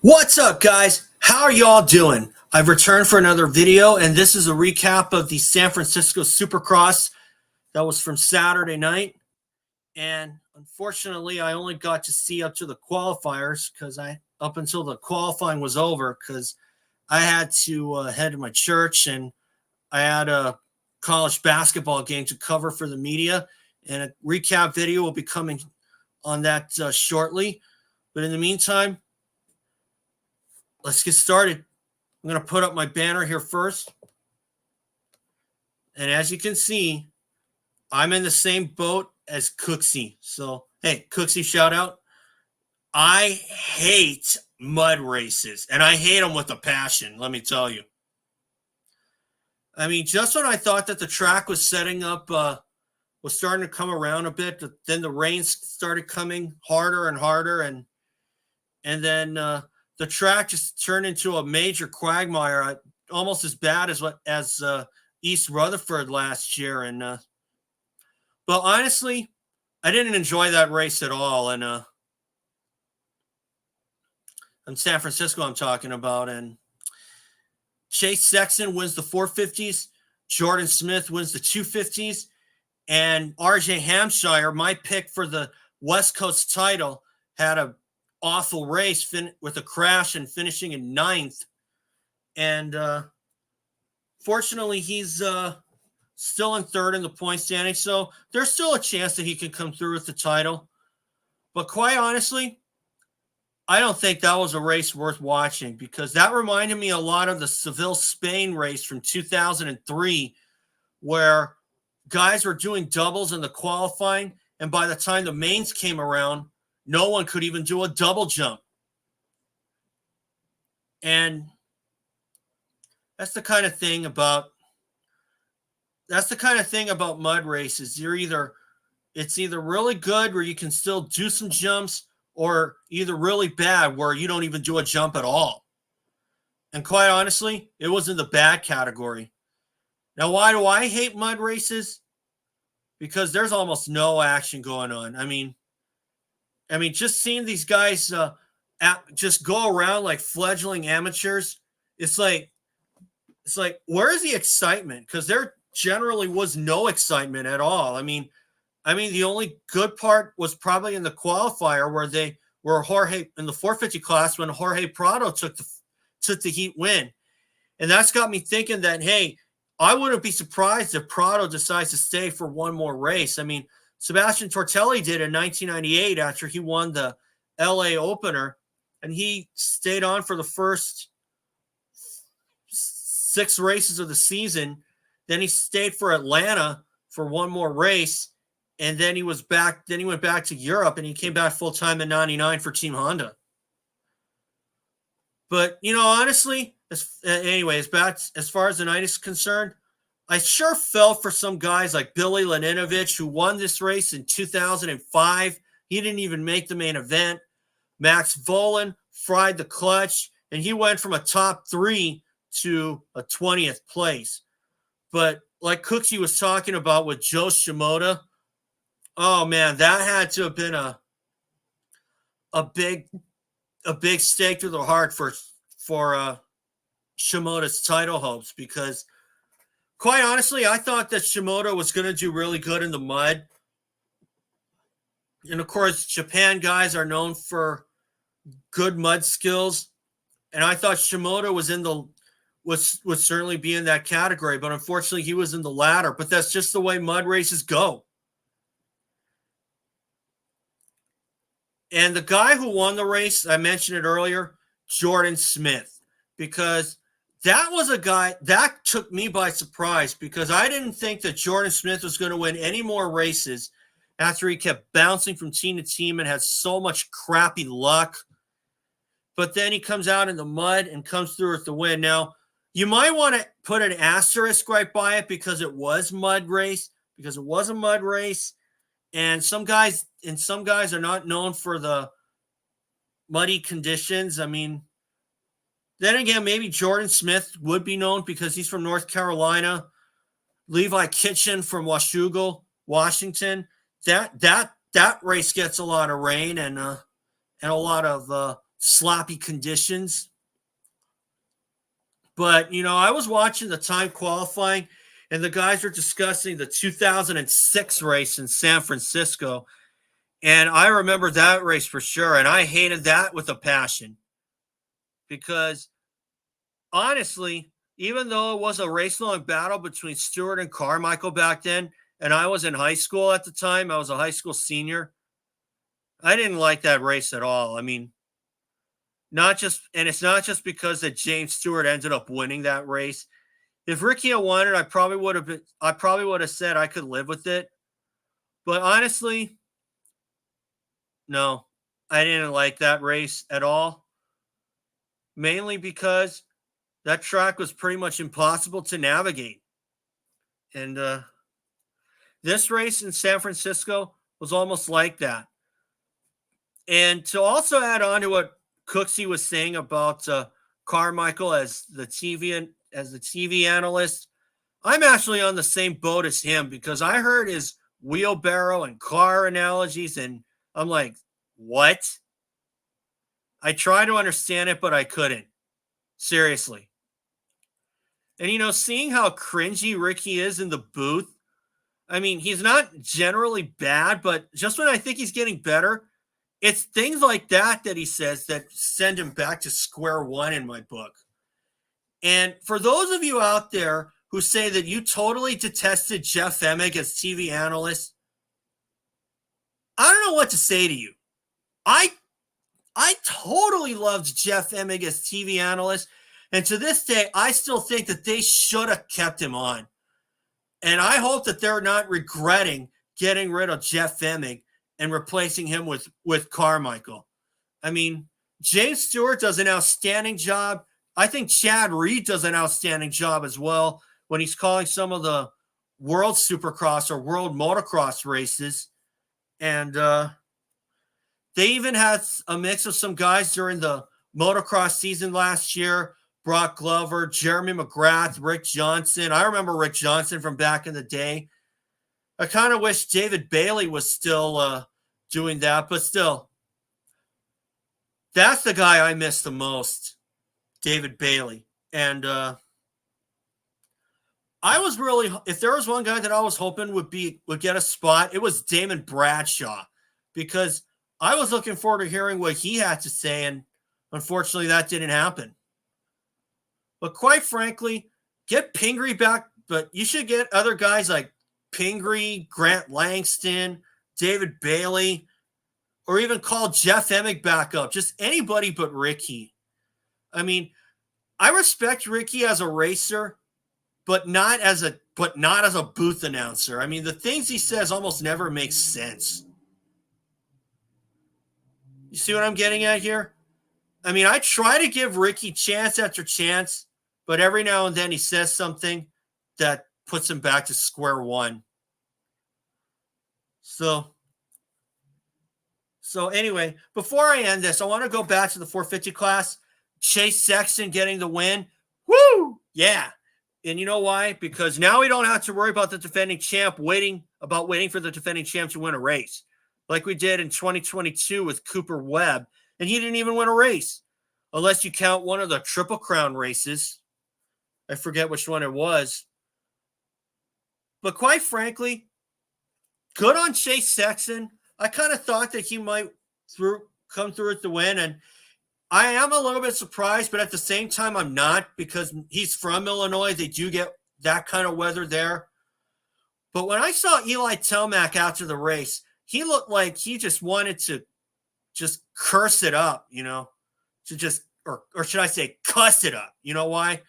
What's up, guys? How are y'all doing? I've returned for another video, and this is a recap of the San Francisco Supercross that was from Saturday night. And unfortunately, I only got to see up to the qualifiers up until the qualifying was over, because I had to head to my church, and I had a college basketball game to cover for the media, and a recap video will be coming on that shortly. But in the meantime, let's get started. I'm going to put up my banner here first. And as you can see, I'm in the same boat as Cooksey. So, hey, Cooksey, shout out. I hate mud races, and I hate them with a passion, let me tell you. I mean, just when I thought that the track was setting up, was starting to come around a bit, then the rains started coming harder and harder, and then the track just turned into a major quagmire, almost as bad as East Rutherford last year. And but honestly, I didn't enjoy that race at all. And in San Francisco, I'm talking about. And Chase Sexton wins the 450s. Jordon Smith wins the 250s. And RJ Hampshire, my pick for the West Coast title, had a awful race with a crash and finishing in 9th. And fortunately, he's still in 3rd in the point standing. So there's still a chance that he can come through with the title. But quite honestly, I don't think that was a race worth watching, because that reminded me a lot of the Seville, Spain race from 2003, where guys were doing doubles in the qualifying, and by the time the mains came around, no one could even do a double jump. And that's the kind of thing about mud races. It's either really good where you can still do some jumps, or either really bad where you don't even do a jump at all. And quite honestly, it was in the bad category. Now, why do I hate mud races? Because there's almost no action going on. I mean, just seeing these guys just go around like fledgling amateurs, it's like, where is the excitement? Because there generally was no excitement at all. I mean, the only good part was probably in the qualifier where Jorge in the 450 class, when Jorge Prado took the heat win. And that's got me thinking that, hey, I wouldn't be surprised if Prado decides to stay for one more race. I mean, Sebastian Tortelli did in 1998 after he won the LA opener, and he stayed on for the first 6 races of the season. Then he stayed for Atlanta for one more race, and then he was back. Then he went back to Europe, and he came back full time in '99 for Team Honda. But honestly, as far as the night is concerned, I sure felt for some guys like Billy Laninovich, who won this race in 2005. He didn't even make the main event. Max Vohland fried the clutch, and he went from a top 3 to a 20th place. But like Cooksey was talking about with Joe Shimoda, oh man, that had to have been a big stake through the heart for Shimoda's title hopes, because quite honestly, I thought that Shimoda was going to do really good in the mud. And of course, Japan guys are known for good mud skills, and I thought Shimoda would certainly be in that category, but unfortunately he was in the latter. But that's just the way mud races go. And the guy who won the race, I mentioned it earlier, Jordon Smith, because that was a guy that took me by surprise, because I didn't think that Jordon Smith was going to win any more races after he kept bouncing from team to team and had so much crappy luck. But then he comes out in the mud and comes through with the win. Now, you might want to put an asterisk right by it, because it was a mud race, and some guys are not known for the muddy conditions. I mean, then again, maybe Jordon Smith would be known because he's from North Carolina. Levi Kitchen from Washougal, Washington. That race gets a lot of rain and a lot of sloppy conditions. But, I was watching the time qualifying, and the guys were discussing the 2006 race in San Francisco. And I remember that race for sure. And I hated that with a passion. Because, honestly, even though it was a race-long battle between Stewart and Carmichael back then, and I was in high school at the time, I was a high school senior, I didn't like that race at all. I mean, it's not just because that James Stewart ended up winning that race. If Ricky had won it, I probably would have said I could live with it. But honestly, no, I didn't like that race at all. Mainly because that track was pretty much impossible to navigate. And this race in San Francisco was almost like that. And to also add on to what Cooksey was saying about Carmichael as the TV analyst, I'm actually on the same boat as him because I heard his wheelbarrow and car analogies, and I'm like, what? I tried to understand it, but I couldn't. Seriously. And, seeing how cringy Ricky is in the booth, I mean, he's not generally bad, but just when I think he's getting better, it's things like that he says that send him back to square one in my book. And for those of you out there who say that you totally detested Jeff Emig as TV analyst, I don't know what to say to you. I totally loved Jeff Emig as TV analyst, and to this day, I still think that they should have kept him on. And I hope that they're not regretting getting rid of Jeff Emig and replacing him with Carmichael. I mean, James Stewart does an outstanding job. I think Chad Reed does an outstanding job as well when he's calling some of the World Supercross or World Motocross races. And they even had a mix of some guys during the motocross season last year. Brock Glover, Jeremy McGrath, Rick Johnson. I remember Rick Johnson from back in the day. I kind of wish David Bailey was still doing that, but still, that's the guy I miss the most, David Bailey. And I was really, if there was one guy that I was hoping would get a spot, it was Damon Bradshaw, because I was looking forward to hearing what he had to say, and unfortunately that didn't happen. But quite frankly, get Pingree back, but you should get other guys like Pingree, Grant Langston, David Bailey, or even call Jeff Emig back up. Just anybody but Ricky. I mean, I respect Ricky as a racer, but not as a booth announcer. I mean, the things he says almost never make sense. You see what I'm getting at here? I mean, I try to give Ricky chance after chance, but every now and then he says something that puts him back to square one. So anyway, before I end this, I want to go back to the 450 class. Chase Sexton getting the win. Woo! Yeah. And you know why? Because now we don't have to worry about the defending champ waiting for the defending champ to win a race, like we did in 2022 with Cooper Webb, and he didn't even win a race, unless you count one of the Triple Crown races. I forget which one it was. But quite frankly, good on Chase Sexton. I kind of thought that he might come through with the win, and I am a little bit surprised, but at the same time, I'm not, because he's from Illinois. They do get that kind of weather there. But when I saw Eli Tomac after the race, he looked like he just wanted to just curse it up, to just, or should I say cuss it up. You know why?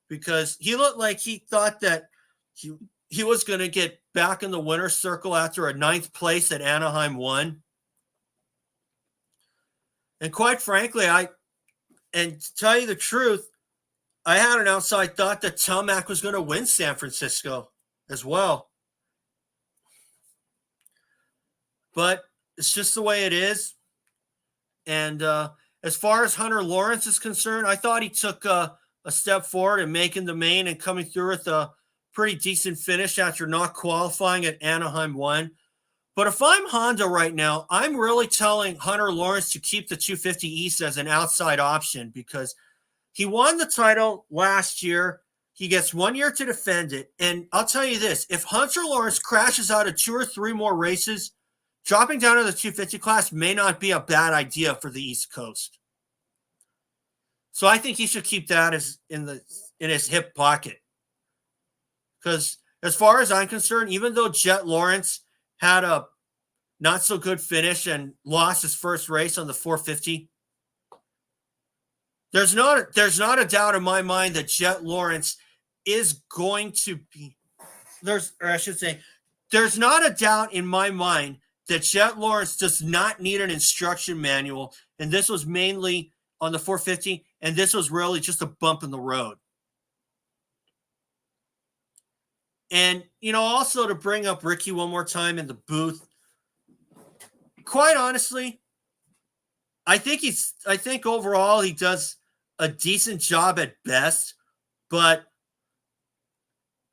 Because he looked like he thought that he was going to get back in the winner's circle after a 9th place at Anaheim 1. And quite frankly, and to tell you the truth, I had an outside thought that Tomac was going to win San Francisco as well. But it's just the way it is. And as far as Hunter Lawrence is concerned, I thought he took a step forward in making the main and coming through with a pretty decent finish after not qualifying at Anaheim 1. But if I'm Honda right now, I'm really telling Hunter Lawrence to keep the 250 East as an outside option because he won the title last year. He gets 1 year to defend it. And I'll tell you this, if Hunter Lawrence crashes out of 2 or 3 more races, dropping down to the 250 class may not be a bad idea for the East Coast. So I think he should keep that in his hip pocket. Because as far as I'm concerned, even though Jet Lawrence had a not so good finish and lost his first race on the 450, there's not a doubt in my mind that Jet Lawrence is going to be there's not a doubt in my mind that Jet Lawrence does not need an instruction manual, and this was mainly on the 450, and this was really just a bump in the road. And, also to bring up Ricky one more time in the booth, quite honestly, I think overall he does a decent job at best, but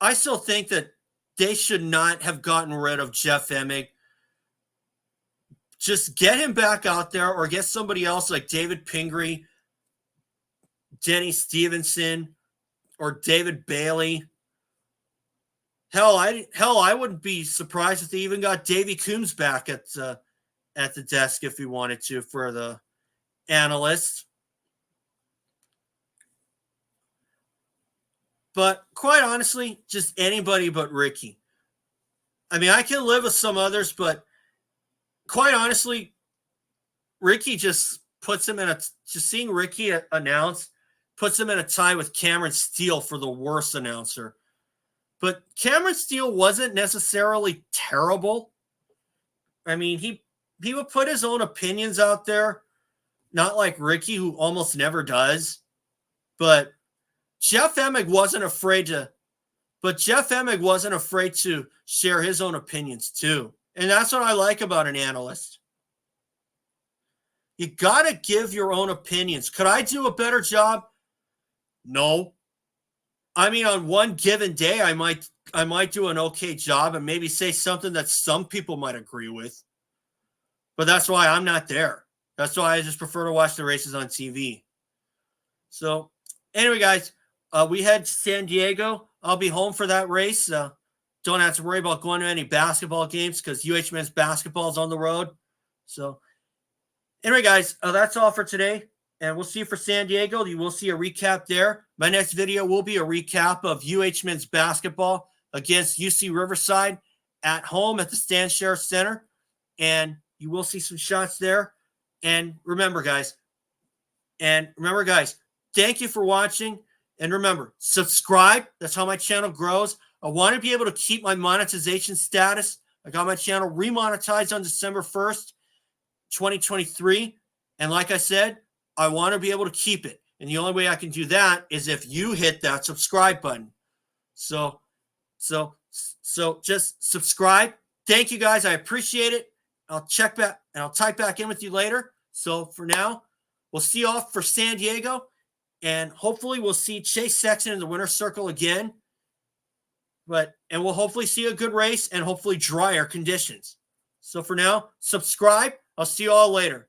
I still think that they should not have gotten rid of Jeff Emig. Just get him back out there or get somebody else like David Pingree, Denny Stevenson, or David Bailey. Hell, I wouldn't be surprised if they even got Davey Coombs back at the desk if he wanted to for the analysts. But quite honestly, just anybody but Ricky. I mean, I can live with some others, but quite honestly, Ricky just puts him just seeing Ricky announce puts him in a tie with Cameron Steele for the worst announcer. But Cameron Steele wasn't necessarily terrible. I mean, he would put his own opinions out there, not like Ricky, who almost never does. But Jeff Emig wasn't afraid to share his own opinions too. And that's what I like about an analyst. You got to give your own opinions. Could I do a better job? No. I mean, on one given day, I might do an okay job and maybe say something that some people might agree with. But that's why I'm not there. That's why I just prefer to watch the races on TV. So, anyway, guys, we head to San Diego. I'll be home for that race. Don't have to worry about going to any basketball games because UH men's basketball is on the road. So, anyway, guys, that's all for today. And we'll see you for San Diego. You will see a recap there. My next video will be a recap of UH men's basketball against UC Riverside at home at the Stan Sheriff Center. And you will see some shots there. And remember, guys, thank you for watching. And remember, subscribe. That's how my channel grows. I want to be able to keep my monetization status. I got my channel remonetized on December 1st, 2023. And like I said, I want to be able to keep it. And the only way I can do that is if you hit that subscribe button. So just subscribe. Thank you, guys. I appreciate it. I'll check back and I'll type back in with you later. So for now, we'll see you off for San Diego. And hopefully we'll see Chase Sexton in the winner's circle again. And we'll hopefully see a good race and hopefully drier conditions. So for now, subscribe. I'll see you all later.